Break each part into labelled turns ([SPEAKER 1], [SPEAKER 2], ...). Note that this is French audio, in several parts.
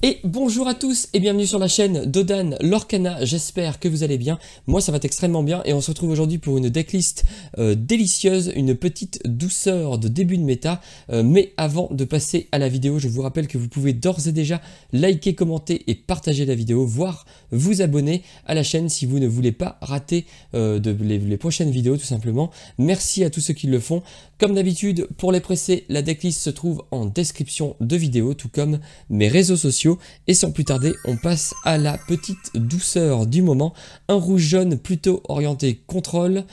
[SPEAKER 1] Et bonjour à tous et bienvenue sur la chaîne d'Odan Lorcana, j'espère que vous allez bien, moi ça va extrêmement bien et on se retrouve aujourd'hui pour une decklist délicieuse, une petite douceur de début de méta, mais avant de passer à la vidéo, je vous rappelle que vous pouvez d'ores et déjà liker, commenter et partager la vidéo, voire vous abonner à la chaîne si vous ne voulez pas rater les prochaines vidéos tout simplement. Merci à tous ceux qui le font. Comme d'habitude, pour les pressés, la decklist se trouve en description de vidéo, tout comme mes réseaux sociaux. Et sans plus tarder, on passe à la petite douceur du moment. Un rouge-jaune plutôt orienté contrôle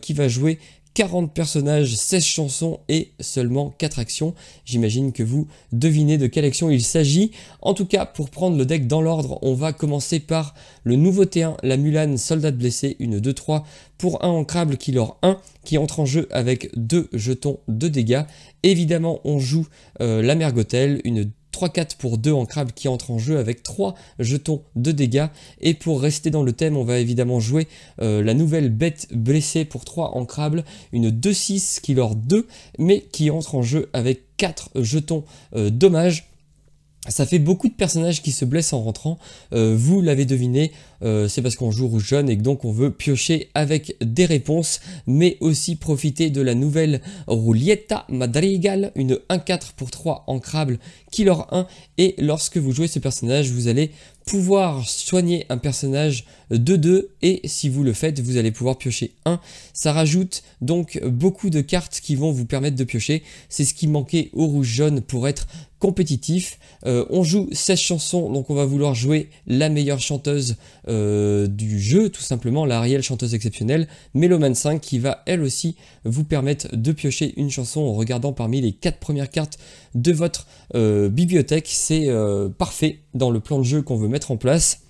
[SPEAKER 1] qui va jouer 40 personnages, 16 chansons et seulement 4 actions. J'imagine que vous devinez de quelle action il s'agit. En tout cas, pour prendre le deck dans l'ordre, on va commencer par le nouveau T1, la Mulan Soldat blessé, une 2-3 pour un ancrable qui leur 1, qui entre en jeu avec 2 jetons de dégâts. Évidemment, on joue la Mergotel, une 3-4 pour 2 ancrables qui entre en jeu avec 3 jetons de dégâts. Et pour rester dans le thème, on va évidemment jouer la nouvelle bête blessée pour 3 ancrables, une 2-6 qui leur 2, mais qui entre en jeu avec 4 jetons dommages. Ça fait beaucoup de personnages qui se blessent en rentrant, vous l'avez deviné, c'est parce qu'on joue rouge-jaune et que donc on veut piocher avec des réponses, mais aussi profiter de la nouvelle Roulietta Madrigal, une 1-4 pour 3 ancrables, qui leur 1, et lorsque vous jouez ce personnage, vous allez pouvoir soigner un personnage de 2 et si vous le faites, vous allez pouvoir piocher 1. Ça rajoute donc beaucoup de cartes qui vont vous permettre de piocher. C'est ce qui manquait au rouge-jaune pour être compétitif. On joue 16 chansons, donc on va vouloir jouer la meilleure chanteuse du jeu, tout simplement, la réelle chanteuse exceptionnelle, Meloman 5, qui va elle aussi vous permettre de piocher une chanson en regardant parmi les 4 premières cartes de votre bibliothèque. C'est parfait dans le plan de jeu qu'on veut mettre en place.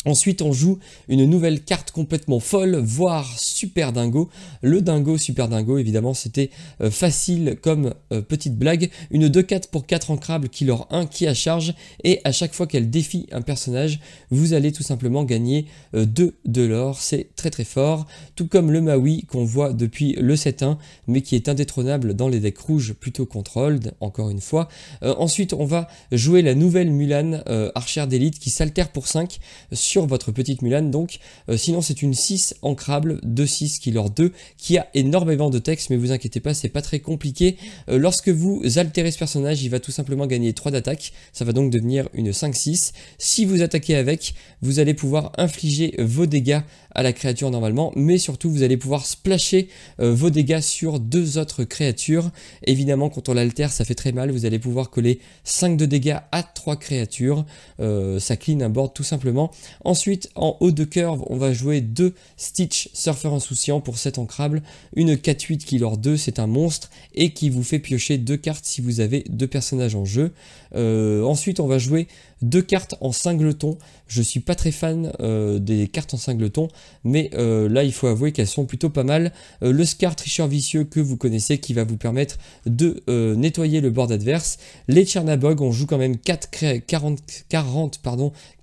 [SPEAKER 1] Ensuite, on joue une nouvelle carte complètement folle, voire super dingo. Le dingo, super dingo, évidemment, c'était facile comme petite blague. Une 2-4 pour 4 ancrables qui leur 1 qui a charge. Et à chaque fois qu'elle défie un personnage, vous allez tout simplement gagner 2 de l'or. C'est très très fort. Tout comme le Maui qu'on voit depuis le 7-1, mais qui est indétrônable dans les decks rouges plutôt contrôle, encore une fois. Ensuite, on va jouer la nouvelle Mulan, archère d'élite, qui s'altère pour 5 sur votre petite Mulan, donc sinon c'est une 6 ancrable, 2-6 qui leur 2, qui a énormément de texte, mais vous inquiétez pas, c'est pas très compliqué. Lorsque vous altérez ce personnage, il va tout simplement gagner 3 d'attaque, ça va donc devenir une 5-6. Si vous attaquez avec, vous allez pouvoir infliger vos dégâts à la créature normalement, mais surtout vous allez pouvoir splasher vos dégâts sur 2 autres créatures. Évidemment, quand on l'altère, ça fait très mal, vous allez pouvoir coller 5 de dégâts à 3 créatures, ça clean un board tout simplement. Ensuite, en haut de curve, on va jouer 2 Stitch Surfer Insouciant pour 7 ancrables, une 4-8 qui leur 2, c'est un monstre, et qui vous fait piocher 2 cartes si vous avez 2 personnages en jeu. Ensuite, on va jouer 2 cartes en cingleton. Je suis pas très fan des cartes en cingleton, mais là il faut avouer qu'elles sont plutôt pas mal. Le Scar Tricheur Vicieux que vous connaissez, qui va vous permettre de nettoyer le board adverse. Les Chernabog, on joue quand même 40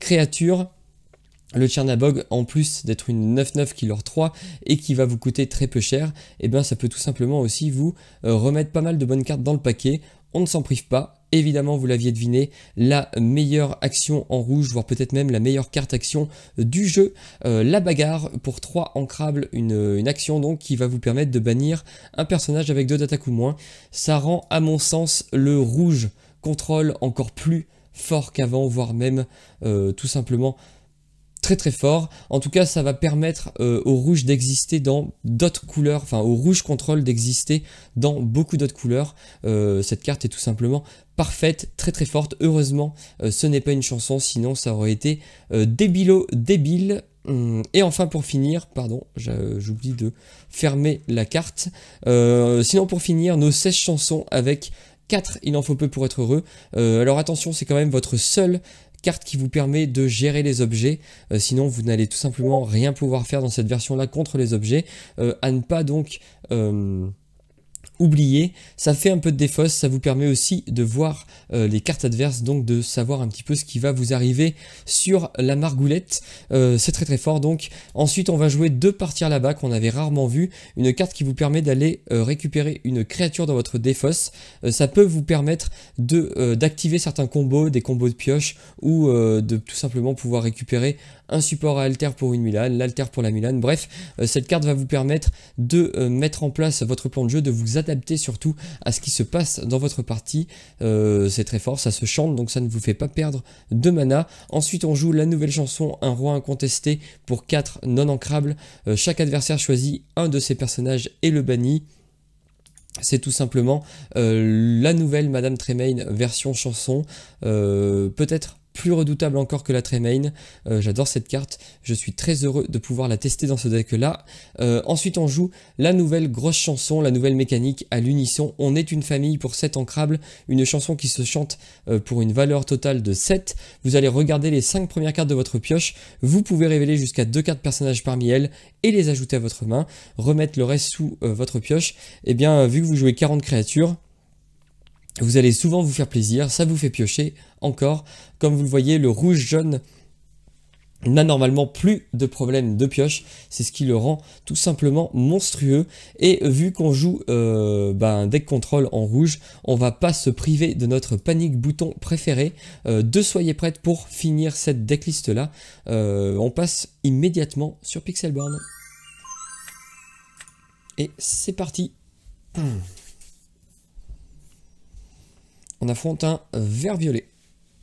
[SPEAKER 1] créatures. Le Chernabog, en plus d'être une 9-9 qui leur 3 et qui va vous coûter très peu cher, et bien ça peut tout simplement aussi vous remettre pas mal de bonnes cartes dans le paquet. On ne s'en prive pas. Évidemment, vous l'aviez deviné, la meilleure action en rouge, voire peut-être même la meilleure carte action du jeu, la bagarre pour 3 ancrables, une action donc qui va vous permettre de bannir un personnage avec 2 d'attaque ou moins. Ça rend à mon sens le rouge contrôle encore plus fort qu'avant, voire même tout simplement très très fort. En tout cas, ça va permettre au rouge d'exister dans d'autres couleurs, enfin au rouge contrôle d'exister dans beaucoup d'autres couleurs. Cette carte est tout simplement parfaite, très très forte. Heureusement, ce n'est pas une chanson, sinon ça aurait été débile. Et enfin pour finir, pardon, j'oublie de fermer la carte. Sinon pour finir, nos 16 chansons avec 4, il en faut peu pour être heureux. Alors attention, c'est quand même votre seule carte qui vous permet de gérer les objets, sinon vous n'allez tout simplement rien pouvoir faire dans cette version là contre les objets. À ne pas donc oublié. Ça fait un peu de défausse, ça vous permet aussi de voir les cartes adverses, donc de savoir un petit peu ce qui va vous arriver sur la margoulette. C'est très très fort. Donc ensuite on va jouer 2 partir là-bas qu'on avait rarement vu. Une carte qui vous permet d'aller récupérer une créature dans votre défausse. Ça peut vous permettre d'activer certains combos, des combos de pioche, ou de tout simplement pouvoir récupérer un support à alter pour une Mulan, l'alter pour la Mulan. Bref, cette carte va vous permettre de mettre en place votre plan de jeu, de vous adapter surtout à ce qui se passe dans votre partie. C'est très fort, ça se chante, donc ça ne vous fait pas perdre de mana. Ensuite on joue la nouvelle chanson, un roi incontesté pour 4 non ancrables. Chaque adversaire choisit un de ses personnages et le bannit. C'est tout simplement la nouvelle Madame Tremaine version chanson, peut-être plus redoutable encore que la Tremaine. J'adore cette carte, je suis très heureux de pouvoir la tester dans ce deck là. Ensuite on joue la nouvelle grosse chanson, la nouvelle mécanique à l'unisson. On est une famille pour 7 ancrables, une chanson qui se chante pour une valeur totale de 7. Vous allez regarder les 5 premières cartes de votre pioche, vous pouvez révéler jusqu'à 2 cartes personnages parmi elles et les ajouter à votre main, remettre le reste sous votre pioche. Et bien vu que vous jouez 40 créatures, vous allez souvent vous faire plaisir, ça vous fait piocher encore. Comme vous le voyez, le rouge-jaune n'a normalement plus de problème de pioche, c'est ce qui le rend tout simplement monstrueux. Et vu qu'on joue un deck contrôle en rouge, on va pas se priver de notre panique bouton préféré. Soyez prêtes pour finir cette decklist là. On passe immédiatement sur Pixelborn. Et c'est parti. On affronte un vert violet.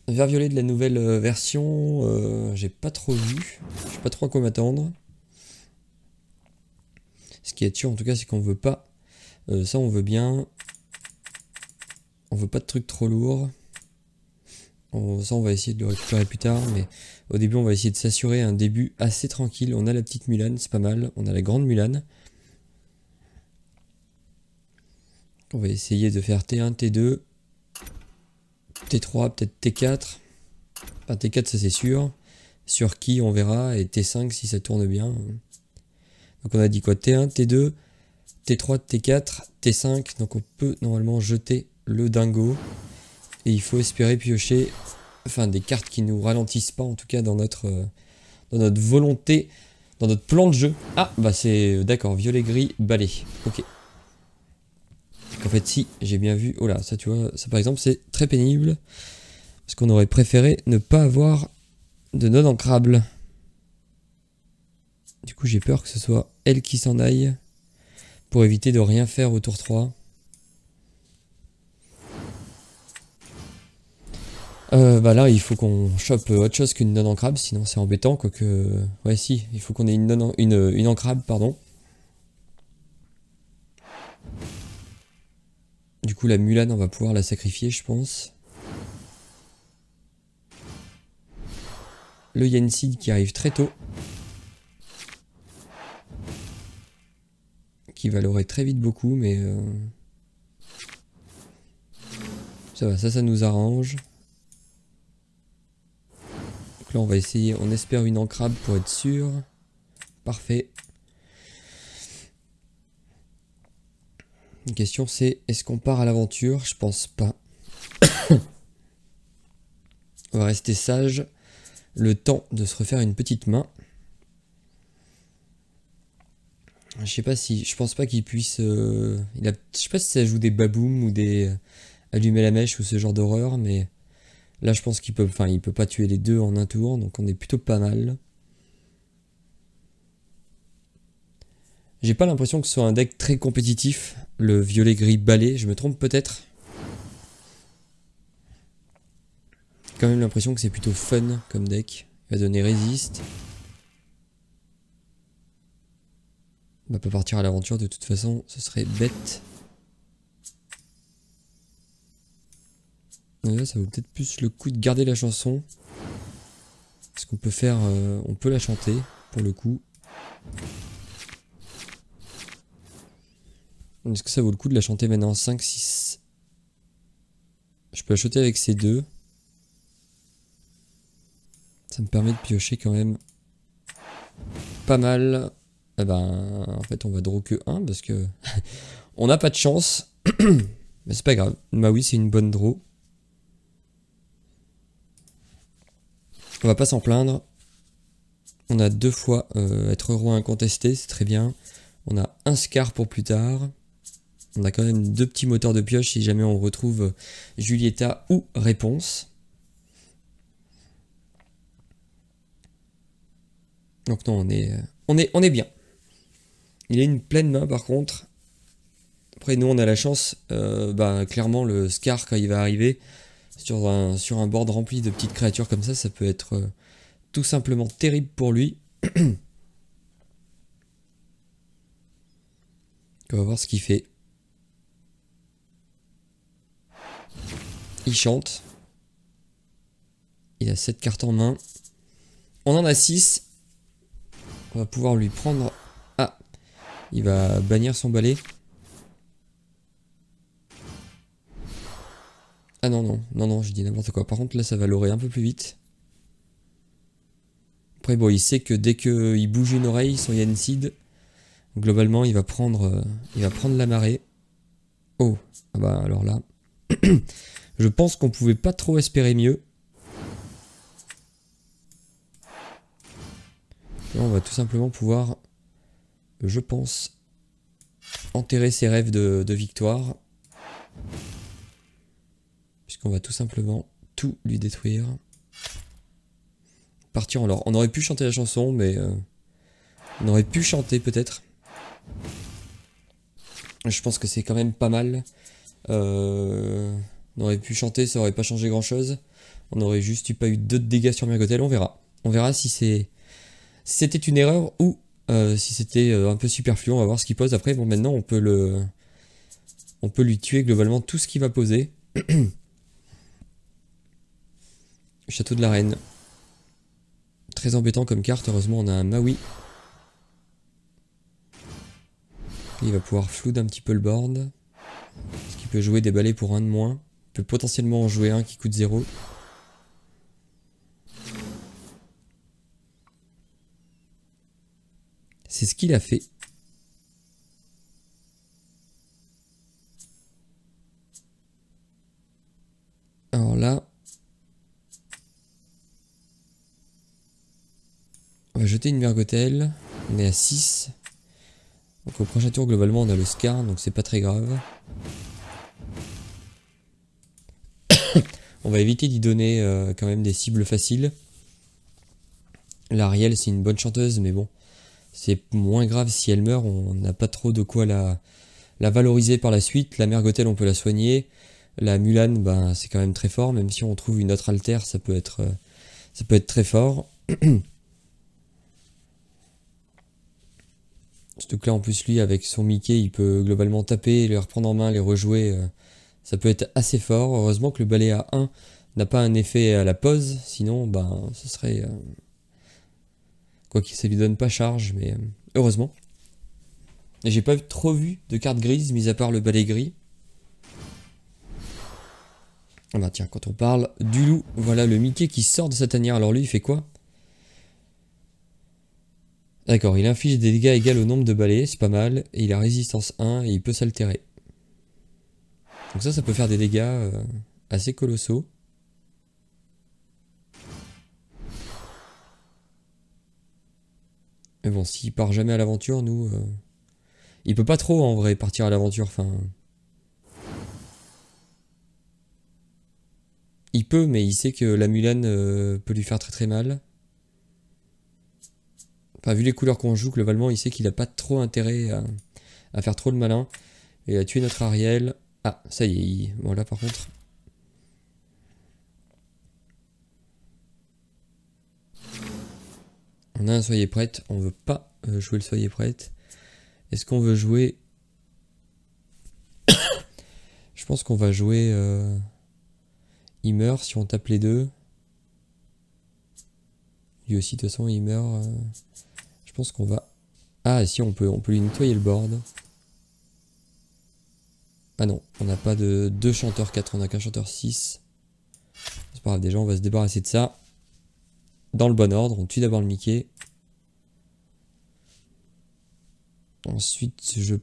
[SPEAKER 1] Vert violet de la nouvelle version, j'ai pas trop vu. Je sais pas trop à quoi m'attendre. Ce qui est sûr en tout cas, c'est qu'on veut pas. Ça on veut bien. On veut pas de trucs trop lourds. Ça on va essayer de le récupérer plus tard. Mais au début on va essayer de s'assurer un début assez tranquille. On a la petite Mulan, c'est pas mal. On a la grande Mulan. On va essayer de faire T1, T2. T3, peut-être T4. Enfin, T4, ça c'est sûr. Sur qui, on verra. Et T5, si ça tourne bien. Donc on a dit quoi? T1, T2, T3, T4, T5. Donc on peut normalement jeter le dingo. Et il faut espérer piocher des cartes qui nous ralentissent pas, en tout cas dans notre volonté, dans notre plan de jeu. Ah, bah c'est d'accord, violet, gris, balai. Ok. En fait si, j'ai bien vu, oh là, ça tu vois, ça par exemple c'est très pénible, parce qu'on aurait préféré ne pas avoir de non ancrable. Du coup j'ai peur que ce soit elle qui s'en aille, pour éviter de rien faire au tour 3. Là il faut qu'on chope autre chose qu'une non ancrable, sinon c'est embêtant, quoique... Ouais si, il faut qu'on ait une ancrable, pardon. Du coup la Mulan on va pouvoir la sacrifier je pense. Le Yensid qui arrive très tôt. Qui valorait très vite beaucoup mais... Ça va, ça nous arrange. Donc là on va essayer, on espère une ancrable pour être sûr. Parfait. La question c'est, est-ce qu'on part à l'aventure? Je pense pas. On va rester sage. Le temps de se refaire une petite main. Je sais pas si... Je pense pas qu'il puisse... je sais pas si ça joue des baboums ou des... allumer la mèche ou ce genre d'horreur, mais... Là je pense qu'il peut... Enfin il peut pas tuer les deux en un tour, donc on est plutôt pas mal. J'ai pas l'impression que ce soit un deck très compétitif, le violet gris balai, je me trompe peut-être. J'ai quand même l'impression que c'est plutôt fun comme deck. Il va donner résiste. On va pas partir à l'aventure de toute façon, ce serait bête. Et là ça vaut peut-être plus le coup de garder la chanson. Parce qu'on peut faire... on peut la chanter pour le coup. Est-ce que ça vaut le coup de la chanter maintenant? 5, 6. Je peux la chanter avec ces deux. Ça me permet de piocher quand même pas mal. Eh ben, en fait, on va draw que 1 parce que On n'a pas de chance. Mais c'est pas grave. Maui, c'est une bonne draw. On va pas s'en plaindre. On a 2 fois être roi incontesté, c'est très bien. On a un Scar pour plus tard. On a quand même 2 petits moteurs de pioche si jamais on retrouve Julieta ou Réponse. Donc non, on est bien. Il a une pleine main par contre. Après nous on a la chance, clairement le Scar quand il va arriver sur un board rempli de petites créatures comme ça peut être tout simplement terrible pour lui. On va voir ce qu'il fait. Il chante. Il a 7 cartes en main. On en a 6. On va pouvoir lui prendre... Ah, il va bannir son balai. Ah non, je dis n'importe quoi. Par contre, là, ça va l'oreiller un peu plus vite. Après, bon, il sait que dès qu'il bouge une oreille, son Yanseed, globalement, il va prendre la marée. Oh, ah bah alors là... Je pense qu'on pouvait pas trop espérer mieux. Là, on va tout simplement pouvoir, je pense, enterrer ses rêves de victoire. Puisqu'on va tout simplement tout lui détruire. Partir en l'or. On aurait pu chanter la chanson, mais on aurait pu chanter peut-être. Je pense que c'est quand même pas mal. On aurait pu chanter, ça aurait pas changé grand chose. On aurait juste pas eu d'autres dégâts sur Mergotel, on verra. On verra si c'était une erreur ou si c'était un peu superflu, on va voir ce qu'il pose. Après, bon, maintenant on peut lui tuer globalement tout ce qu'il va poser. Château de la Reine. Très embêtant comme carte, heureusement on a un Maui. Il va pouvoir flood un petit peu le board. Parce qu'il peut jouer des balais pour un de moins. Il peut potentiellement en jouer un qui coûte 0. C'est ce qu'il a fait. Alors là... On va jeter une Mergotel. On est à 6. Donc au prochain tour, globalement, on a le Scar, donc c'est pas très grave. On va éviter d'y donner quand même des cibles faciles. L'Ariel, c'est une bonne chanteuse, mais bon, c'est moins grave si elle meurt. On n'a pas trop de quoi la valoriser par la suite. La Mergotel, on peut la soigner. La Mulan, ben, c'est quand même très fort. Même si on trouve une autre alter, ça peut être très fort. Surtout que là, en plus, lui, avec son Mickey, il peut globalement taper, les reprendre en main, les rejouer. Ça peut être assez fort. Heureusement que le balai à 1 n'a pas un effet à la pause. Sinon, ben, ce serait... Quoi qu'il ça lui donne pas charge, mais heureusement. Et j'ai pas trop vu de cartes grises, mis à part le balai gris. Ah bah tiens, quand on parle du loup, voilà le Mickey qui sort de sa tanière. Alors lui, il fait quoi? D'accord, il inflige des dégâts égaux au nombre de balais, c'est pas mal. Et il a résistance 1 et il peut s'altérer. Donc ça peut faire des dégâts assez colossaux. Mais bon, s'il part jamais à l'aventure, nous... Il peut pas trop, en vrai, partir à l'aventure, enfin... Il peut, mais il sait que la Mulan peut lui faire très très mal. Enfin, vu les couleurs qu'on joue, globalement, il sait qu'il a pas trop intérêt à faire trop le malin. Et à tuer notre Ariel. Ah, ça y est. Bon, là, par contre... On a un soyez prête. On veut pas jouer le soyez prête. Est-ce qu'on veut jouer... Je pense qu'on va jouer... Il meurt si on tape les deux. Lui aussi, de toute façon, il meurt. Je pense qu'on va... Ah, si, on peut lui nettoyer le board. Ah non, on n'a pas de 2 chanteurs 4, on n'a qu'un chanteur 6. C'est pas grave, déjà, on va se débarrasser de ça. Dans le bon ordre, on tue d'abord le Mickey. Ensuite, je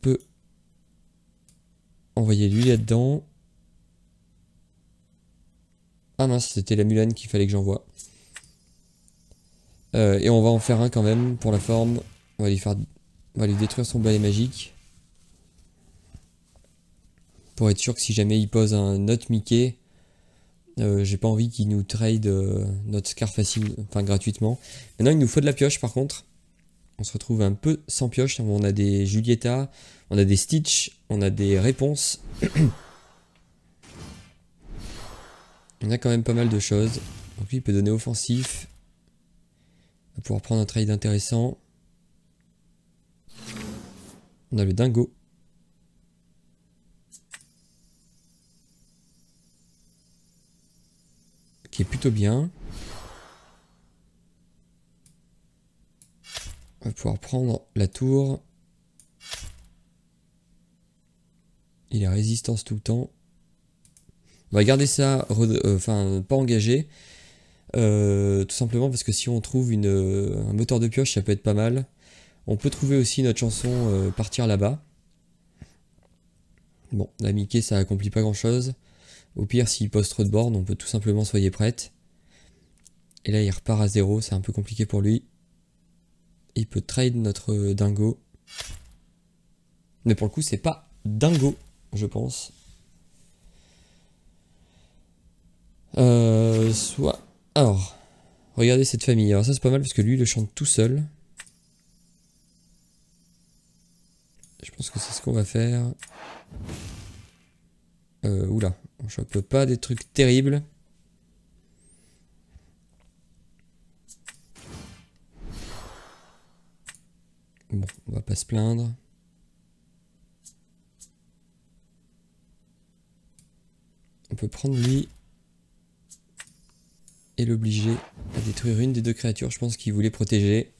[SPEAKER 1] peux Envoyez-lui là-dedans. Ah mince, c'était la Mulan qu'il fallait que j'envoie. Et on va en faire un quand même pour la forme. On va lui détruire son balai magique. Pour être sûr que si jamais il pose un autre Mickey, j'ai pas envie qu'il nous trade notre Scar facile, enfin gratuitement. Maintenant il nous faut de la pioche par contre. On se retrouve un peu sans pioche. On a des Julieta, on a des Stitch, on a des réponses. On a quand même pas mal de choses. Donc lui il peut donner offensif. On va pouvoir prendre un trade intéressant. On a le Dingo. Qui est plutôt bien. On va pouvoir prendre la tour. Il a résistance tout le temps. On va garder ça, enfin pas engagé. Tout simplement parce que si on trouve un moteur de pioche, ça peut être pas mal. On peut trouver aussi notre chanson Partir là-bas. Bon, la Mickey ça accomplit pas grand chose. Au pire, s'il pose trop de bornes, on peut tout simplement soyez prête. Et là, il repart à 0, c'est un peu compliqué pour lui. Il peut trade notre Dingo. Mais pour le coup, c'est pas Dingo, je pense. Alors, regardez cette famille. Alors ça, c'est pas mal parce que lui, il le chante tout seul. Je pense que c'est ce qu'on va faire. Oula, on chope pas des trucs terribles. Bon, on va pas se plaindre. On peut prendre lui et l'obliger à détruire une des deux créatures. Je pense qu'il voulait protéger.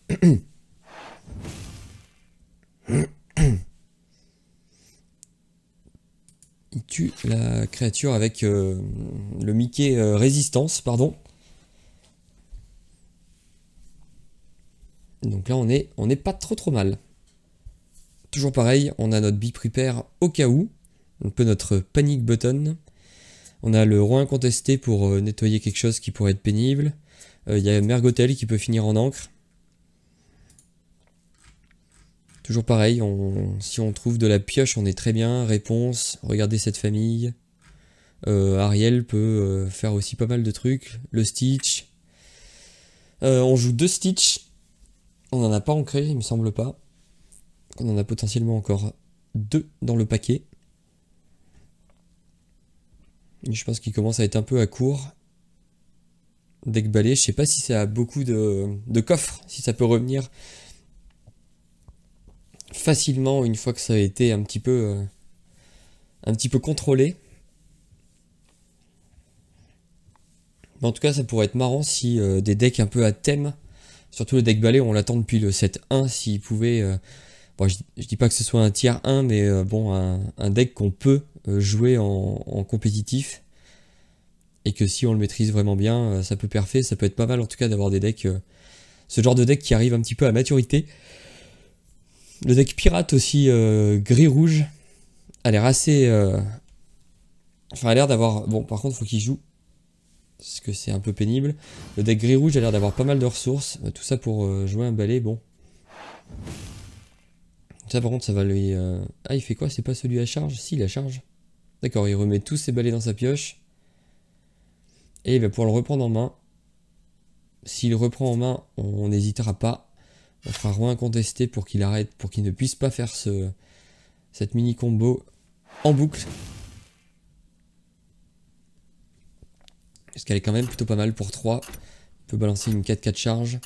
[SPEAKER 1] Il tue la créature avec le Mickey résistance, pardon. Donc là on est pas trop mal. Toujours pareil, on a notre Be Prepare au cas où. Un peu notre panic button. On a le roi incontesté pour nettoyer quelque chose qui pourrait être pénible. Il y a Mergotel qui peut finir en encre. Toujours pareil, si on trouve de la pioche, on est très bien. Réponse, regardez cette famille. Ariel peut faire aussi pas mal de trucs. Le Stitch. On joue 2 Stitch. On n'en a pas ancré, il me semble pas. On en a potentiellement encore 2 dans le paquet. Et je pense qu'il commence à être un peu à court. Deck balai, je sais pas si ça a beaucoup de coffres, si ça peut revenir facilement une fois que ça a été un petit peu contrôlé. Mais en tout cas, ça pourrait être marrant si des decks un peu à thème, surtout le deck balai, on l'attend depuis le set 1, s'il pouvait... bon, je dis pas que ce soit un tier 1, mais bon, un deck qu'on peut jouer en compétitif. Et que si on le maîtrise vraiment bien, ça peut perfer, ça peut être pas mal en tout cas d'avoir des decks... ce genre de deck qui arrive un petit peu à maturité. Le deck pirate aussi, gris-rouge, a l'air assez... Enfin, a l'air d'avoir... Bon, par contre, faut qu'il joue. Parce que c'est un peu pénible. Le deck gris-rouge a l'air d'avoir pas mal de ressources. Tout ça pour jouer un balai, bon. Ça, par contre, ça va lui... Ah, il fait quoi? C'est pas celui à charge? Si, il a charge. D'accord, il remet tous ses balais dans sa pioche. Et il va pouvoir le reprendre en main. S'il le reprend en main, on n'hésitera pas. On fera roi incontesté pour qu'il arrête, pour qu'il ne puisse pas faire cette mini combo en boucle. Parce qu'elle est quand même plutôt pas mal pour 3. On peut balancer une 4-4 charge.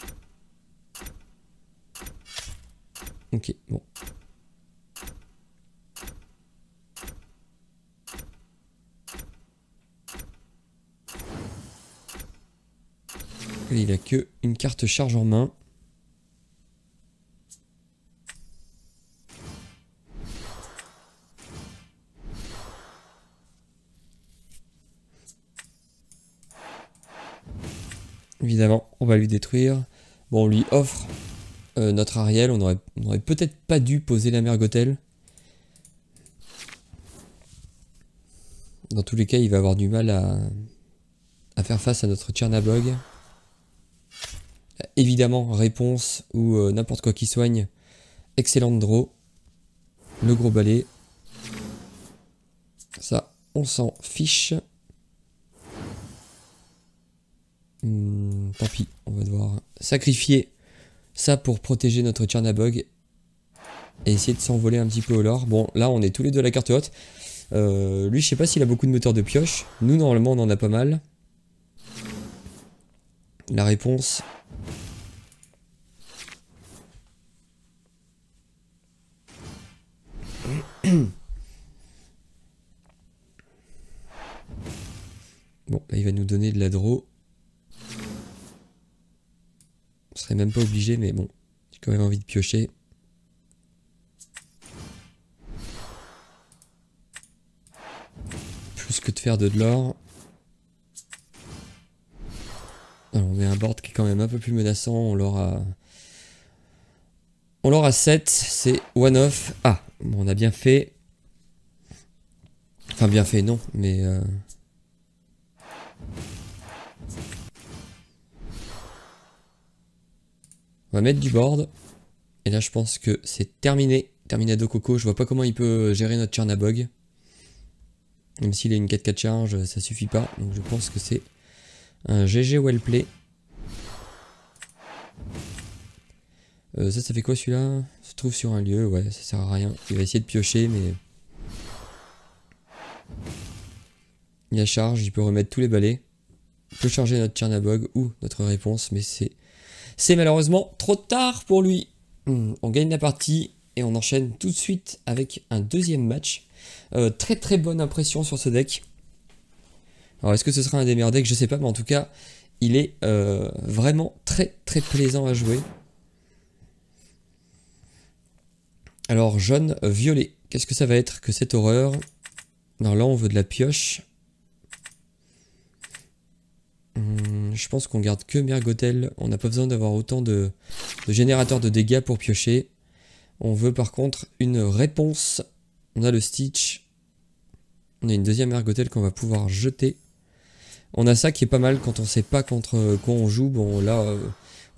[SPEAKER 1] Ok, bon. Et il a que une carte charge en main. Évidemment, on va lui détruire. Bon, on lui offre notre Ariel. On aurait peut-être pas dû poser la Mergotel. Dans tous les cas, il va avoir du mal à faire face à notre Tchernabog. Évidemment, réponse ou n'importe quoi qui soigne. Excellente draw. Le gros balai. Ça, on s'en fiche. Tant pis, on va devoir sacrifier ça pour protéger notre Tchernabog. Et essayer de s'envoler un petit peu au lore. Bon, là, on est tous les deux à la carte haute. Lui, je sais pas s'il a beaucoup de moteurs de pioche. Nous, normalement, on en a pas mal. La réponse... Bon, là, il va nous donner de la draw. On serait même pas obligé, mais bon, j'ai quand même envie de piocher. Plus que de faire de l'or. Alors, on met un board qui est quand même un peu plus menaçant. On l'aura à 7. C'est one off. Ah, bon, on a bien fait. Enfin, bien fait, non, mais... On va mettre du board. Et là, je pense que c'est terminé. Terminado Coco. Je vois pas comment il peut gérer notre Tchernabog. Même s'il a une 4-4 charge, ça suffit pas. Donc je pense que c'est un GG well play. Ça fait quoi celui-là? Se trouve sur un lieu. Ouais, ça sert à rien. Il va essayer de piocher, mais... Il y a charge. Il peut remettre tous les balais. Il peut charger notre Tchernabog ou notre réponse, mais c'est malheureusement trop tard pour lui. On gagne la partie et on enchaîne tout de suite avec un deuxième match. Très très bonne impression sur ce deck. Alors est-ce que ce sera un des meilleurs decks? Je sais pas, mais en tout cas, il est vraiment très très plaisant à jouer. Alors jaune, violet. Qu'est-ce que ça va être que cette horreur? Alors là, on veut de la pioche. Je pense qu'on garde que Mergotel. On n'a pas besoin d'avoir autant de générateurs de dégâts pour piocher. On veut par contre une réponse. On a le Stitch. On a une deuxième Mergotel qu'on va pouvoir jeter. On a ça qui est pas mal quand on sait pas contre quoi on joue. Bon là,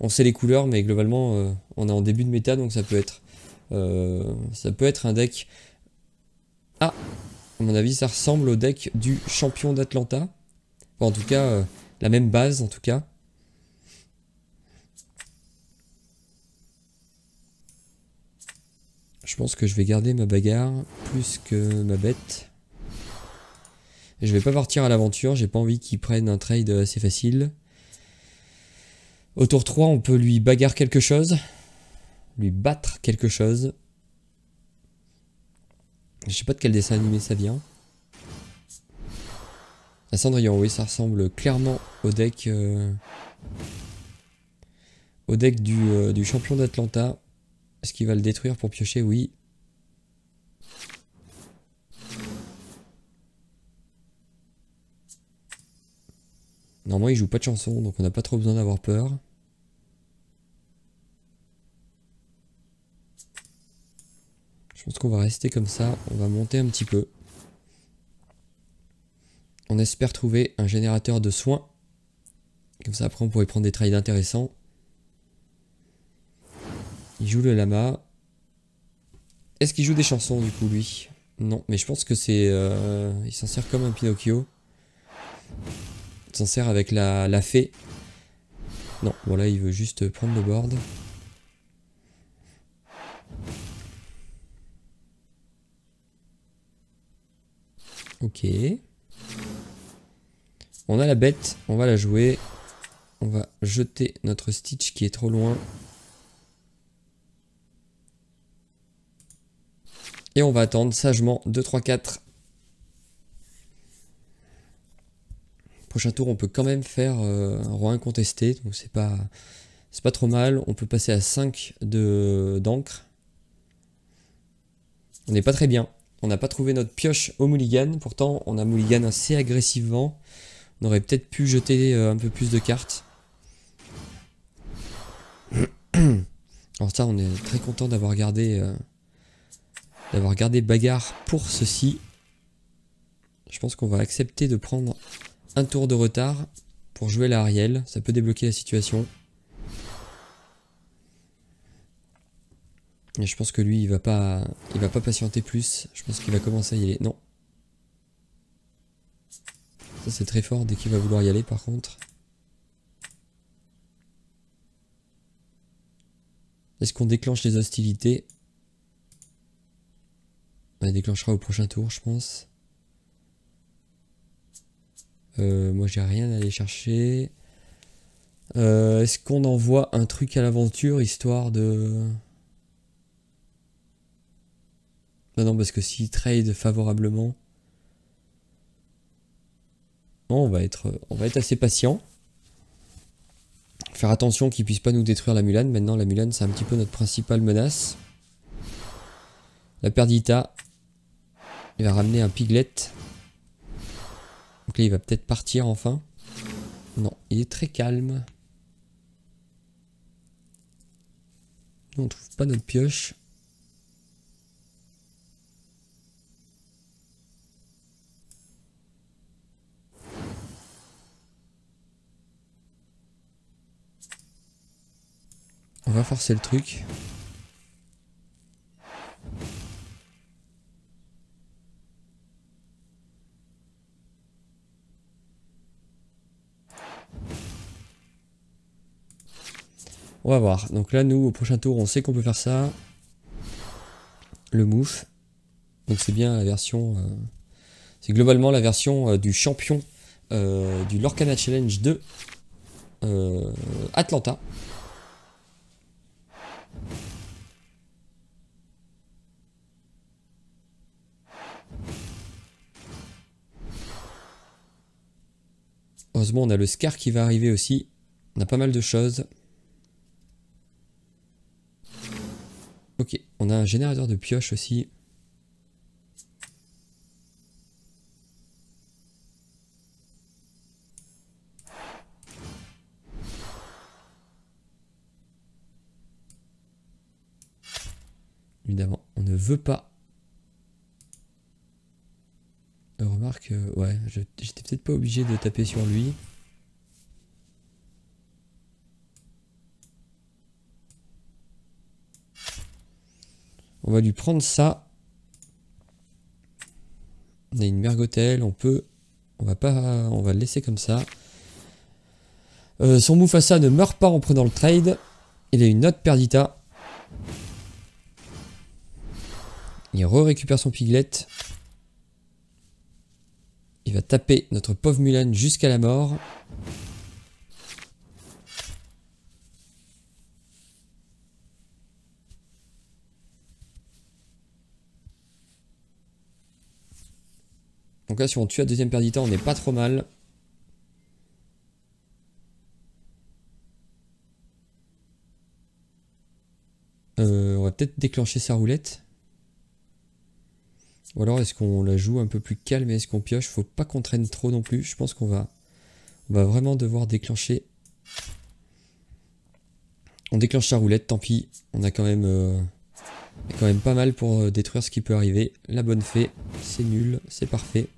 [SPEAKER 1] on sait les couleurs, mais globalement, on est en début de méta, donc ça peut être un deck... Ah, à mon avis, ça ressemble au deck du champion d'Atlanta. Enfin, en tout cas... la même base en tout cas. Je pense que je vais garder ma bagarre plus que ma bête. Et je vais pas partir à l'aventure, j'ai pas envie qu'il prenne un trade assez facile. Au tour 3, on peut lui bagarre quelque chose. Lui battre quelque chose. Je sais pas de quel dessin animé ça vient. La Cendrillon, oui, ça ressemble clairement au deck du champion d'Atlanta. Est-ce qu'il va le détruire pour piocher? Oui. Normalement, il joue pas de chanson, donc on n'a pas trop besoin d'avoir peur. Je pense qu'on va rester comme ça. On va monter un petit peu. On espère trouver un générateur de soins. Comme ça, après, on pourrait prendre des trades intéressants. Il joue le lama. Est-ce qu'il joue des chansons, du coup, lui? Non, mais je pense que c'est... il s'en sert comme un Pinocchio. Il s'en sert avec la fée. Non, bon là, il veut juste prendre le board. Ok. On a la bête, on va la jouer. On va jeter notre Stitch qui est trop loin. Et on va attendre sagement 2, 3, 4. Prochain tour, on peut quand même faire un roi incontesté. Donc c'est pas trop mal. On peut passer à 5 d'encre. On n'est pas très bien. On n'a pas trouvé notre pioche au mulligan. Pourtant, on a mulligan assez agressivement. On aurait peut-être pu jeter un peu plus de cartes. Alors ça, on est très content d'avoir gardé bagarre pour ceci. Je pense qu'on va accepter de prendre un tour de retard pour jouer la Ariel. Ça peut débloquer la situation. Et je pense que lui, il va pas patienter plus. Je pense qu'il va commencer à y aller. Non. Ça, c'est très fort dès qu'il va vouloir y aller, par contre. Est-ce qu'on déclenche les hostilités? On les déclenchera au prochain tour, je pense. Moi, j'ai rien à aller chercher. Est-ce qu'on envoie un truc à l'aventure, histoire de... Non, parce que s'il trade favorablement... Non, on va être assez patient. Faire attention qu'il puisse pas nous détruire la Mulan. Maintenant, la Mulan, c'est un petit peu notre principale menace. La Perdita. Il va ramener un Piglet. Donc là, il va peut-être partir enfin. Non, il est très calme. Nous, on trouve pas notre pioche. On va forcer le truc. On va voir. Donc là, nous, au prochain tour, on sait qu'on peut faire ça. Le mouf. Donc c'est bien la version... c'est globalement la version du champion du Lorcana Challenge de Atlanta. Heureusement, on a le Scar qui va arriver aussi. On a pas mal de choses. Ok, on a un générateur de pioche aussi. Évidemment, on ne veut pas. Remarque, ouais, j'étais peut-être pas obligé de taper sur lui. On va lui prendre ça. On a une Mergotelle, on va le laisser comme ça. Son Mufasa ne meurt pas en prenant le trade. Il a une autre Perdita. Il récupère son Piglet. Il va taper notre pauvre Mulan jusqu'à la mort. Donc là, si on tue la deuxième Perdita, on n'est pas trop mal. On va peut-être déclencher sa roulette. Ou alors est-ce qu'on la joue un peu plus calme et est-ce qu'on pioche? Faut pas qu'on traîne trop non plus. Je pense qu'on va vraiment devoir déclencher. On déclenche sa roulette, tant pis. On a quand même pas mal pour détruire ce qui peut arriver. La bonne fée, c'est nul, c'est parfait.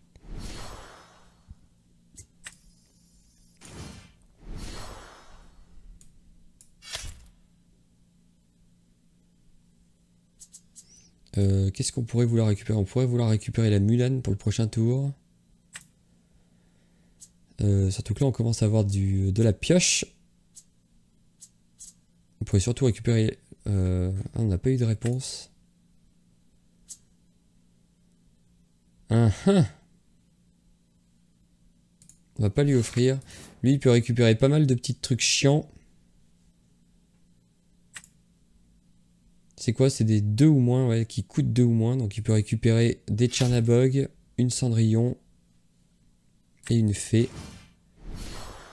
[SPEAKER 1] Qu'est-ce qu'on pourrait vouloir récupérer? On pourrait vouloir récupérer la Mulan pour le prochain tour. Surtout que là on commence à avoir de la pioche. On pourrait surtout récupérer... on n'a pas eu de réponse. On va pas lui offrir. Lui il peut récupérer pas mal de petits trucs chiants. C'est quoi? C'est des 2 ou moins, ouais, qui coûtent 2 ou moins. Donc il peut récupérer des Tchernabog, une Cendrillon et une fée.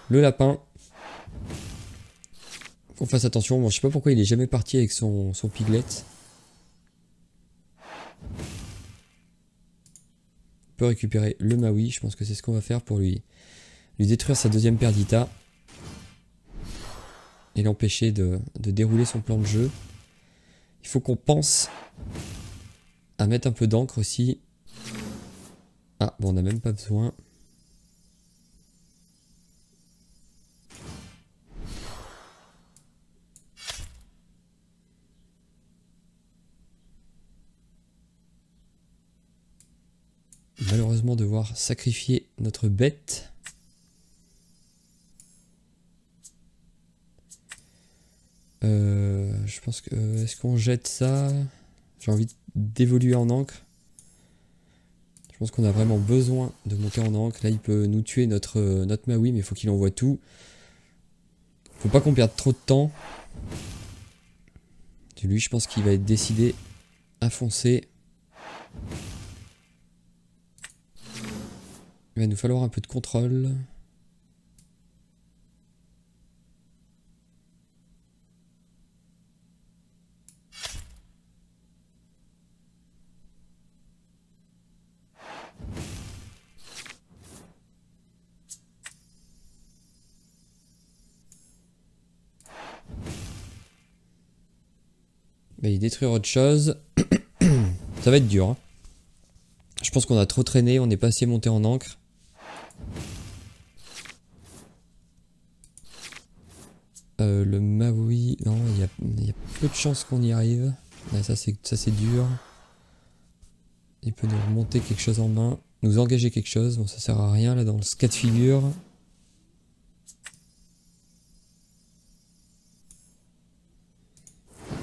[SPEAKER 1] Le lapin. Qu'on fasse attention. Bon, je sais pas pourquoi il est jamais parti avec son Piglet. On peut récupérer le Maui. Je pense que c'est ce qu'on va faire pour lui détruire sa deuxième Perdita. Et l'empêcher de dérouler son plan de jeu. Il faut qu'on pense à mettre un peu d'encre aussi. Ah, bon, on n'a même pas besoin. Malheureusement, devoir sacrifier notre bête. Je pense que... Est-ce qu'on jette ça? J'ai envie d'évoluer en encre. Je pense qu'on a vraiment besoin de monter en encre. Là, il peut nous tuer notre Maui, mais il faut qu'il envoie tout. Faut pas qu'on perde trop de temps. Lui, je pense qu'il va être décidé à foncer. Il va nous falloir un peu de contrôle. Il va y détruire autre chose. Ça va être dur. Hein. Je pense qu'on a trop traîné, on n'est pas assez monté en encre. Le Maui, non, il y a peu de chances qu'on y arrive. Ouais, ça c'est dur. Il peut nous remonter quelque chose en main, nous engager quelque chose. Bon, ça sert à rien là dans ce cas de figure.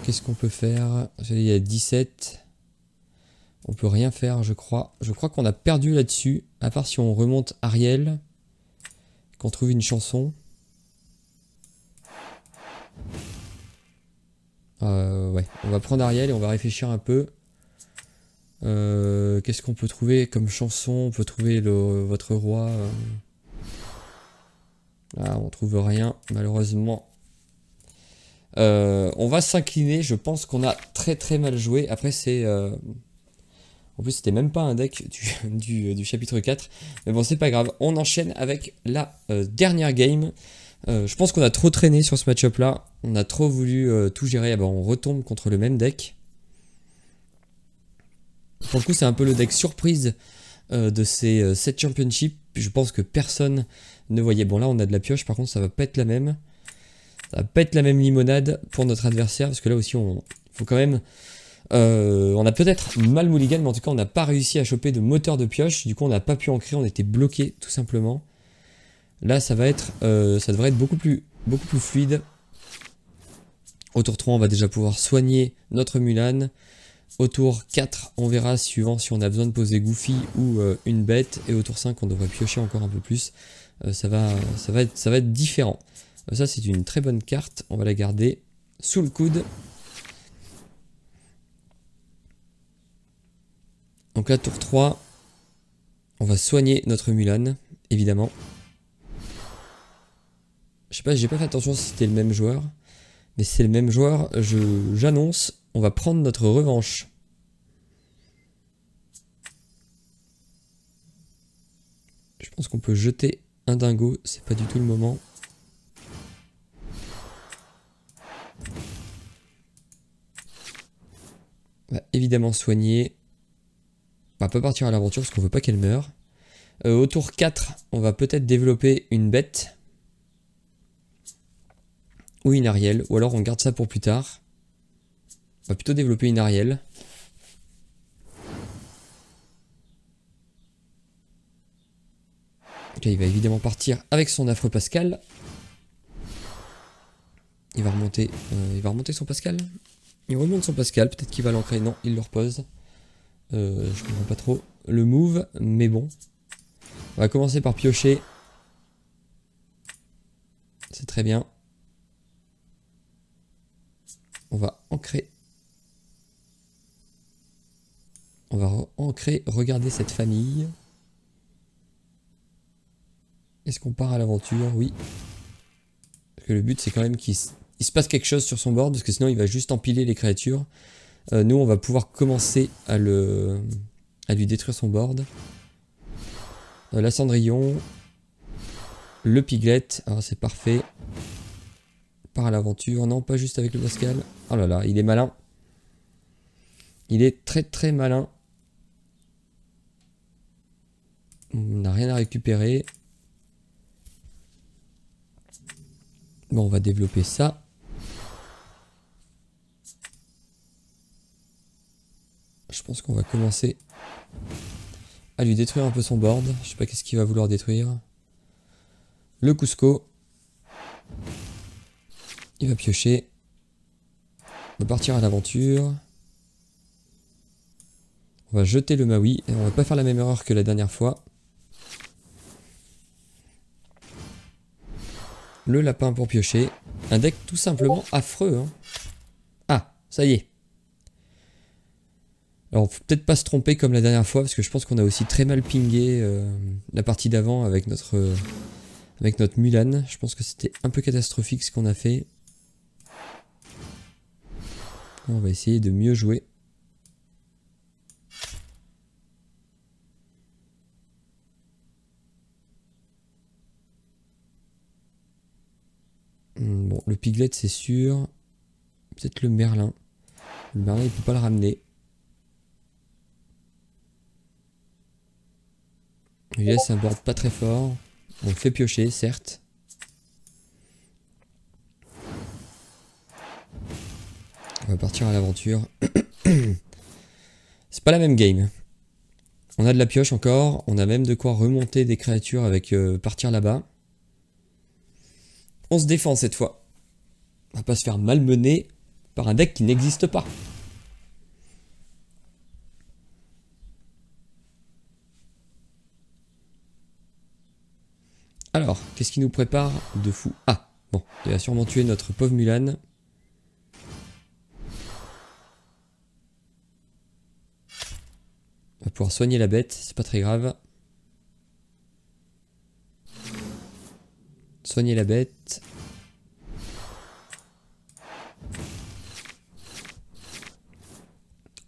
[SPEAKER 1] Qu'est-ce qu'on peut faire? Il y a 17. On peut rien faire, je crois. Je crois qu'on a perdu là-dessus. À part si on remonte Ariel. Qu'on trouve une chanson. Ouais, on va prendre Ariel et on va réfléchir un peu. Qu'est-ce qu'on peut trouver comme chanson? On peut trouver votre roi. Ah, on trouve rien, malheureusement. On va s'incliner. Je pense qu'on a très très mal joué. Après, c'est... En plus, c'était même pas un deck du chapitre 4. Mais bon, c'est pas grave. On enchaîne avec la dernière game. Je pense qu'on a trop traîné sur ce match-up là. On a trop voulu tout gérer. Ah bah, on retombe contre le même deck. Pour le coup, c'est un peu le deck surprise de ces 7 championships. Je pense que personne ne voyait. Bon, là, on a de la pioche. Par contre, ça va pas être la même. Ça va pas être la même limonade pour notre adversaire. Parce que là aussi, il faut quand même... on a peut-être mal mulligan, mais en tout cas, on n'a pas réussi à choper de moteur de pioche. Du coup, on n'a pas pu en créer. On était bloqué, tout simplement. Là, ça va être, ça devrait être beaucoup plus fluide. Au tour 3, on va déjà pouvoir soigner notre Mulan. Au tour 4, on verra suivant si on a besoin de poser Goofy ou une bête. Et au tour 5, on devrait piocher encore un peu plus. Ça va être différent. Ça, c'est une très bonne carte. On va la garder sous le coude. Donc là, tour 3, on va soigner notre Mulan, évidemment. Je sais pas, j'ai pas fait attention si c'était le même joueur. Mais si c'est le même joueur, j'annonce, on va prendre notre revanche. Je pense qu'on peut jeter un dingo, c'est pas du tout le moment. On va évidemment soigner. On va pas partir à l'aventure parce qu'on veut pas qu'elle meure. Au tour 4, on va peut-être développer une bête. Ou une Ariel, ou alors on garde ça pour plus tard. On va plutôt développer une Ariel. Ok, il va évidemment partir avec son affreux Pascal. Il va remonter son Pascal. Il remonte son Pascal, peut-être qu'il va l'ancrer. Non, il le repose. Je comprends pas trop le move, mais bon. On va commencer par piocher. C'est très bien. On va ancrer. On va ancrer, regarder cette famille. Est-ce qu'on part à l'aventure? Oui. Parce que le but, c'est quand même qu'il se passe quelque chose sur son board, parce que sinon, il va juste empiler les créatures. Nous, on va pouvoir commencer à lui détruire son board. La Cendrillon. Le Piglet. Alors, c'est parfait. Part à l'aventure. Non, pas juste avec le Pascal. Oh là là, il est malin. Il est très très malin. On n'a rien à récupérer. Bon, on va développer ça. Je pense qu'on va commencer à lui détruire un peu son board. Je sais pas qu'est-ce qu'il va vouloir détruire. Le Cusco. Il va piocher. On va partir à l'aventure. On va jeter le Maui. Et on va pas faire la même erreur que la dernière fois. Le lapin pour piocher. Un deck tout simplement affreux. Hein. Ah, ça y est. Alors, faut peut-être pas se tromper comme la dernière fois, parce que je pense qu'on a aussi très mal pingé la partie d'avant avec notre Mulan. Je pense que c'était un peu catastrophique ce qu'on a fait. On va essayer de mieux jouer. Bon, le Piglet c'est sûr. Peut-être le Merlin. Le Merlin il peut pas le ramener. Il laisse un board pas très fort. On le fait piocher, certes. On va partir à l'aventure. C'est pas la même game. On a de la pioche encore. On a même de quoi remonter des créatures avec partir là-bas. On se défend cette fois. On va pas se faire malmener par un deck qui n'existe pas. Alors, qu'est-ce qui nous prépare de fou? Ah, bon, il va sûrement tuer notre pauvre Mulan. On va pouvoir soigner la bête, c'est pas très grave. Soigner la bête.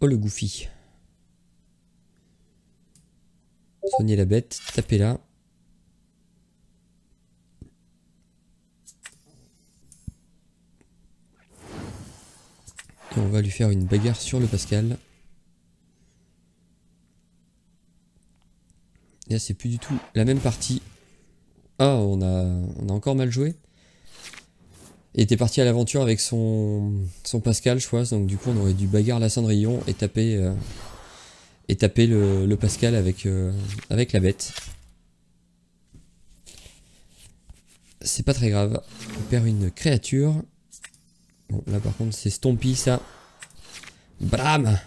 [SPEAKER 1] Oh le Goofy. Soigner la bête, taper là. Et on va lui faire une bagarre sur le Pascal. Et là c'est plus du tout la même partie. Ah, on a encore mal joué. Il était parti à l'aventure avec son Pascal, je crois. Donc du coup, on aurait dû bagarre la Cendrillon et taper le Pascal avec la bête. C'est pas très grave. On perd une créature. Bon, là par contre, c'est Stompy, ça. Bram!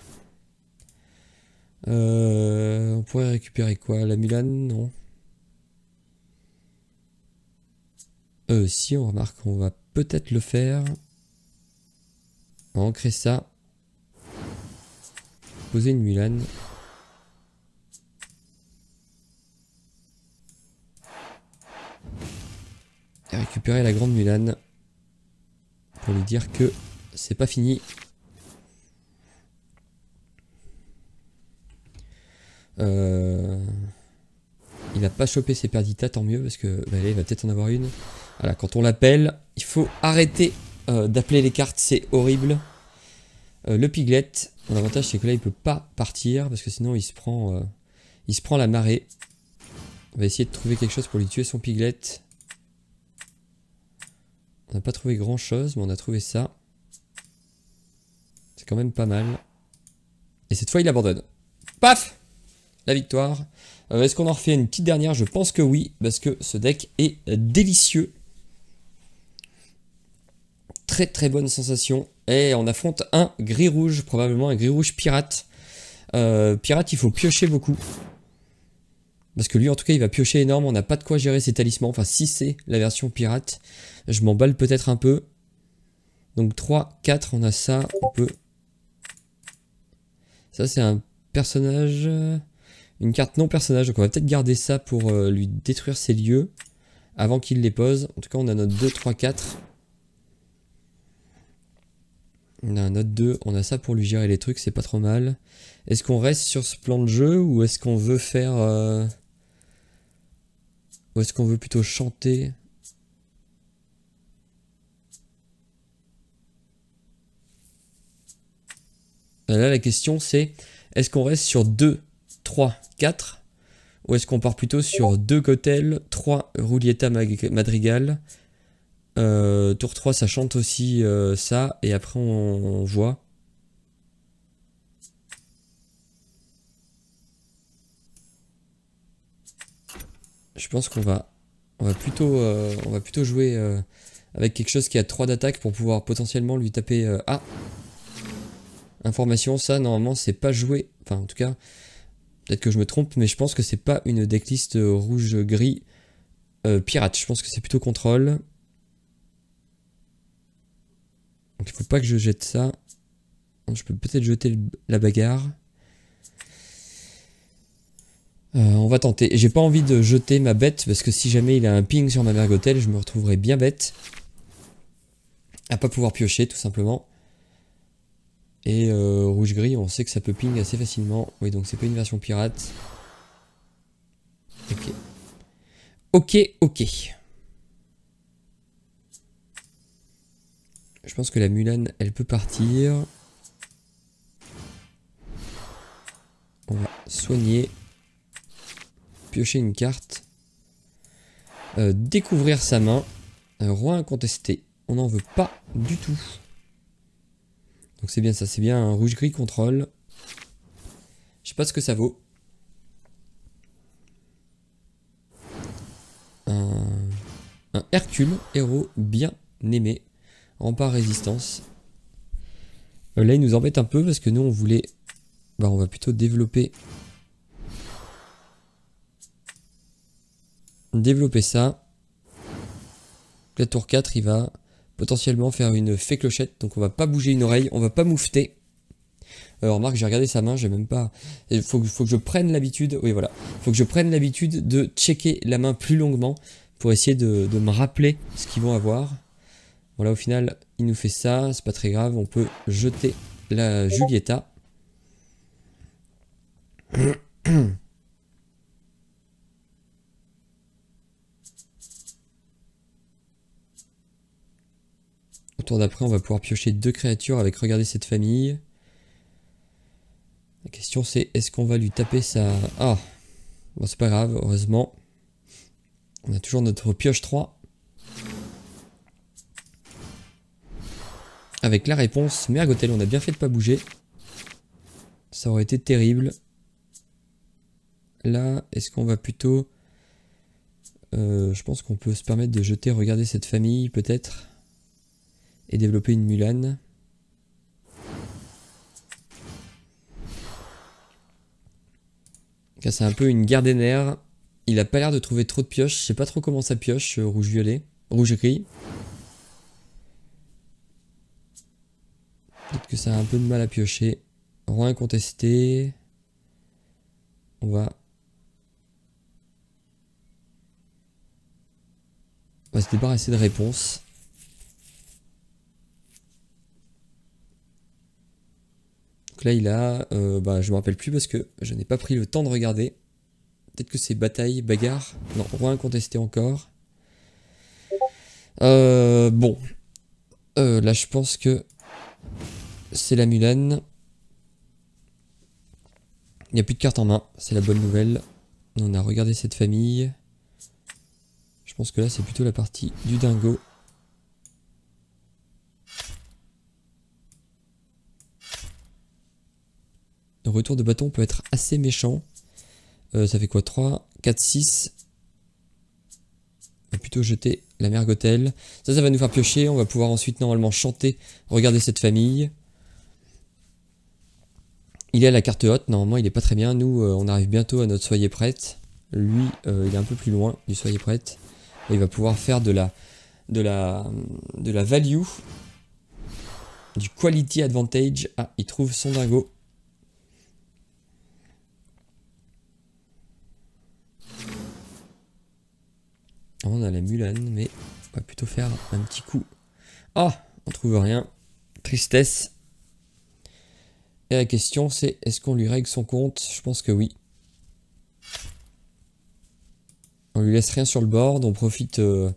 [SPEAKER 1] On pourrait récupérer quoi? La Mulan? Non. Si, on remarque qu'on va peut-être le faire. On va ancrer ça. Poser une Mulan. Et récupérer la grande Mulan. Pour lui dire que c'est pas fini. Il n'a pas chopé ses Perdita, tant mieux, parce que bah, allez, il va peut-être en avoir une. Voilà, quand on l'appelle, il faut arrêter d'appeler les cartes, c'est horrible. Le Piglet, l'avantage c'est que là il peut pas partir, parce que sinon il se prend la marée. On va essayer de trouver quelque chose pour lui tuer son Piglet. On n'a pas trouvé grand chose, mais on a trouvé ça. C'est quand même pas mal. Et cette fois il abandonne. Paf! La victoire. Est-ce qu'on en refait une petite dernière? Je pense que oui, parce que ce deck est délicieux. Très très bonne sensation. Et on affronte un gris-rouge, probablement un gris-rouge pirate. Pirate, il faut piocher beaucoup. Parce que lui, en tout cas, il va piocher énorme. On n'a pas de quoi gérer ses talismans. Enfin, si c'est la version pirate, je m'emballe peut-être un peu. Donc 3, 4, on a ça. On peut... Ça, c'est un personnage... Une carte non personnage. Donc on va peut-être garder ça pour lui détruire ses lieux avant qu'il les pose. En tout cas, on a notre 2, 3, 4. On a un autre 2, on a ça pour lui gérer les trucs, c'est pas trop mal. Est-ce qu'on reste sur ce plan de jeu ou est-ce qu'on veut faire... Ou est-ce qu'on veut plutôt chanter? Là la question c'est, est-ce qu'on reste sur 2, 3, 4 Ou est-ce qu'on part plutôt sur 2 Gothel, 3 Roulietta Madrigal. Tour 3 ça chante aussi ça, et après on voit. Je pense qu'on va plutôt jouer avec quelque chose qui a 3 d'attaque pour pouvoir potentiellement lui taper... Ah, information, ça normalement c'est pas joué. Enfin en tout cas, peut-être que je me trompe, mais je pense que c'est pas une decklist rouge-gris pirate. Je pense que c'est plutôt contrôle. Donc il faut pas que je jette ça. Je peux peut-être jeter la bagarre. On va tenter. J'ai pas envie de jeter ma bête parce que si jamais il a un ping sur ma mère Gothel, je me retrouverai bien bête. À pas pouvoir piocher tout simplement. Et rouge-gris, on sait que ça peut ping assez facilement. Oui, donc c'est pas une version pirate. Ok. Ok, ok. Je pense que la Mulan, elle peut partir. On va soigner. Piocher une carte. Découvrir sa main. Roi incontesté. On n'en veut pas du tout. Donc c'est bien ça, c'est bien un rouge-gris contrôle. Je sais pas ce que ça vaut. Un Hercule, héros bien aimé. Rempart résistance. Là il nous embête un peu parce que nous on voulait... Bah on va plutôt développer ça. La tour 4 il va potentiellement faire une fée clochette. Donc on va pas bouger une oreille, on va pas moufter. Remarque, j'ai regardé sa main, j'ai même pas... Il faut que je prenne l'habitude... Oui voilà, faut que je prenne l'habitude de checker la main plus longuement pour essayer de me rappeler ce qu'ils vont avoir. Voilà, au final, il nous fait ça, c'est pas très grave, on peut jeter la Julieta. Au tour d'après, on va pouvoir piocher 2 créatures avec regarder cette famille. La question c'est, est-ce qu'on va lui taper sa... Ah, bon c'est pas grave, heureusement. On a toujours notre pioche 3. Avec la réponse, Mère Gothel, on a bien fait de pas bouger. Ça aurait été terrible. Là, est-ce qu'on va plutôt... je pense qu'on peut se permettre de jeter, regarder cette famille peut-être. Et développer une Mulan. C'est un peu une guerre des nerfs. Il a pas l'air de trouver trop de pioches. Je sais pas trop comment ça pioche, rouge-violet. Rouge-gris. Peut-être que ça a un peu de mal à piocher. Roi incontesté. On va se débarrasser de réponse. Donc là il a... je me rappelle plus parce que je n'ai pas pris le temps de regarder. Peut-être que c'est bataille, bagarre. Non, roi incontesté encore. Bon. Là je pense que c'est la Mulan. Il n'y a plus de cartes en main, c'est la bonne nouvelle. On a regardé cette famille. Je pense que là c'est plutôt la partie du dingo. Le retour de bâton peut être assez méchant. Ça fait quoi, 3, 4, 6. On va plutôt jeter la Mère Gothel. Ça va nous faire piocher. On va pouvoir ensuite normalement chanter, regarder cette famille. Il est à la carte haute. Normalement il est pas très bien. Nous on arrive bientôt à notre soyez prête. Lui il est un peu plus loin du soyez prête. Et il va pouvoir faire de la value. Du quality advantage. Ah, il trouve son dingo. On a la Mulan, mais on va plutôt faire un petit coup. Oh, on trouve rien. Tristesse. Et la question c'est, est-ce qu'on lui règle son compte? Je pense que oui. On lui laisse rien sur le board, on profite de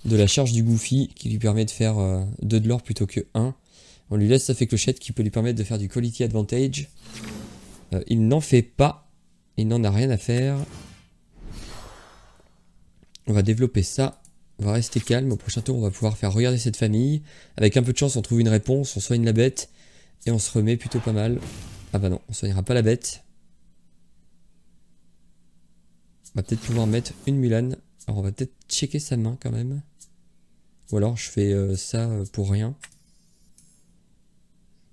[SPEAKER 1] la charge du Goofy qui lui permet de faire 2 de l'or plutôt que 1. On lui laisse sa fée clochette qui peut lui permettre de faire du quality advantage. Il n'en fait pas. Il n'en a rien à faire. On va développer ça. On va rester calme. Au prochain tour, on va pouvoir faire regarder cette famille. Avec un peu de chance, on trouve une réponse. On soigne la bête. Et on se remet plutôt pas mal. Ah bah non, on soignera pas la bête. On va peut-être pouvoir mettre une Mulan. Alors on va peut-être checker sa main quand même. Ou alors je fais ça pour rien.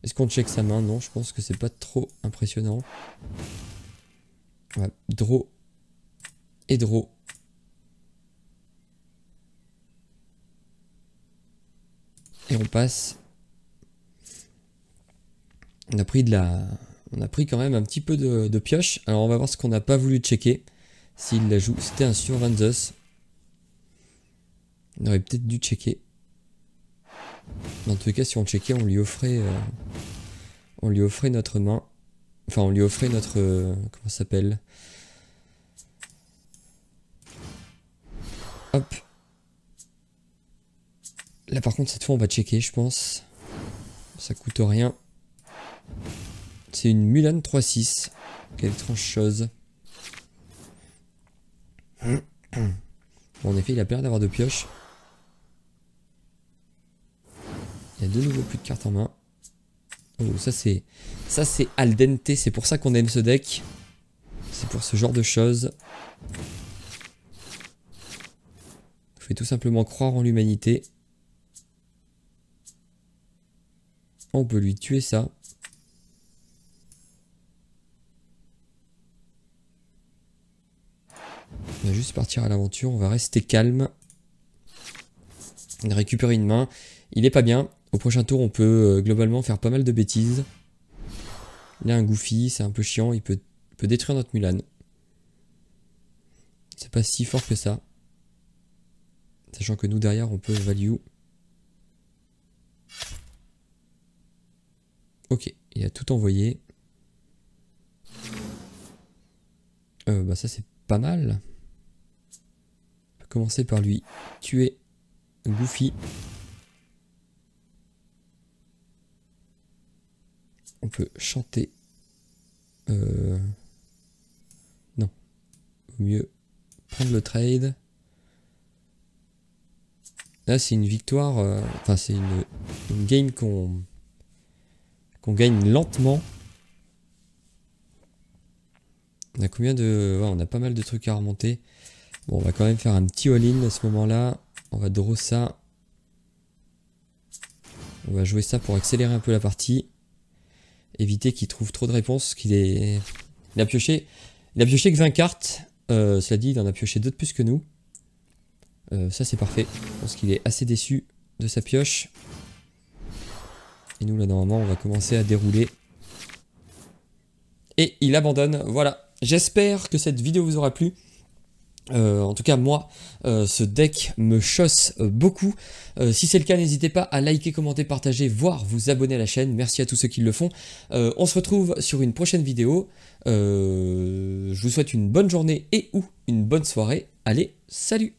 [SPEAKER 1] Est-ce qu'on check sa main? Non, je pense que c'est pas trop impressionnant. Ouais, draw et draw. Et on passe. On a pris quand même un petit peu de pioche. Alors on va voir ce qu'on n'a pas voulu checker. S'il la joue. C'était un Survanzus. On aurait peut-être dû checker. Dans tous les cas, si on checkait, on lui offrait notre main. Enfin, on lui offrait notre... comment ça s'appelle? Hop. Là, par contre, cette fois, on va checker, je pense. Ça coûte rien. C'est une Mulan 3-6. Quelle étrange chose. Bon, en effet, il a peur d'avoir de pioche. Il y a de nouveau plus de cartes en main. Oh, ça c'est al dente. C'est pour ça qu'on aime ce deck. C'est pour ce genre de choses. Il faut tout simplement croire en l'humanité. On peut lui tuer ça. On va juste partir à l'aventure. On va rester calme. On a récupéré une main. Il est pas bien. Au prochain tour, on peut globalement faire pas mal de bêtises. Il a un Goofy, c'est un peu chiant. Il peut détruire notre Mulan. C'est pas si fort que ça. Sachant que nous, derrière, on peut value. Ok, il a tout envoyé. Bah ça, c'est pas mal. On peut commencer par lui tuer Goofy. On peut chanter. Non. Au mieux, prendre le trade. Là, c'est une victoire. Enfin, c'est une game qu'on gagne lentement. On a combien de... Ouais, on a pas mal de trucs à remonter. Bon, on va quand même faire un petit all-in à ce moment-là. On va draw ça. On va jouer ça pour accélérer un peu la partie. Éviter qu'il trouve trop de réponses. Il a pioché que 20 cartes. Cela dit, il en a pioché 2 de plus que nous. Ça, c'est parfait. Je pense qu'il est assez déçu de sa pioche. Et nous, là, normalement, on va commencer à dérouler. Et il abandonne. Voilà. J'espère que cette vidéo vous aura plu. En tout cas, moi, ce deck me chosse beaucoup. Si c'est le cas, n'hésitez pas à liker, commenter, partager, voire vous abonner à la chaîne. Merci à tous ceux qui le font. On se retrouve sur une prochaine vidéo. Je vous souhaite une bonne journée et ou une bonne soirée. Allez, salut!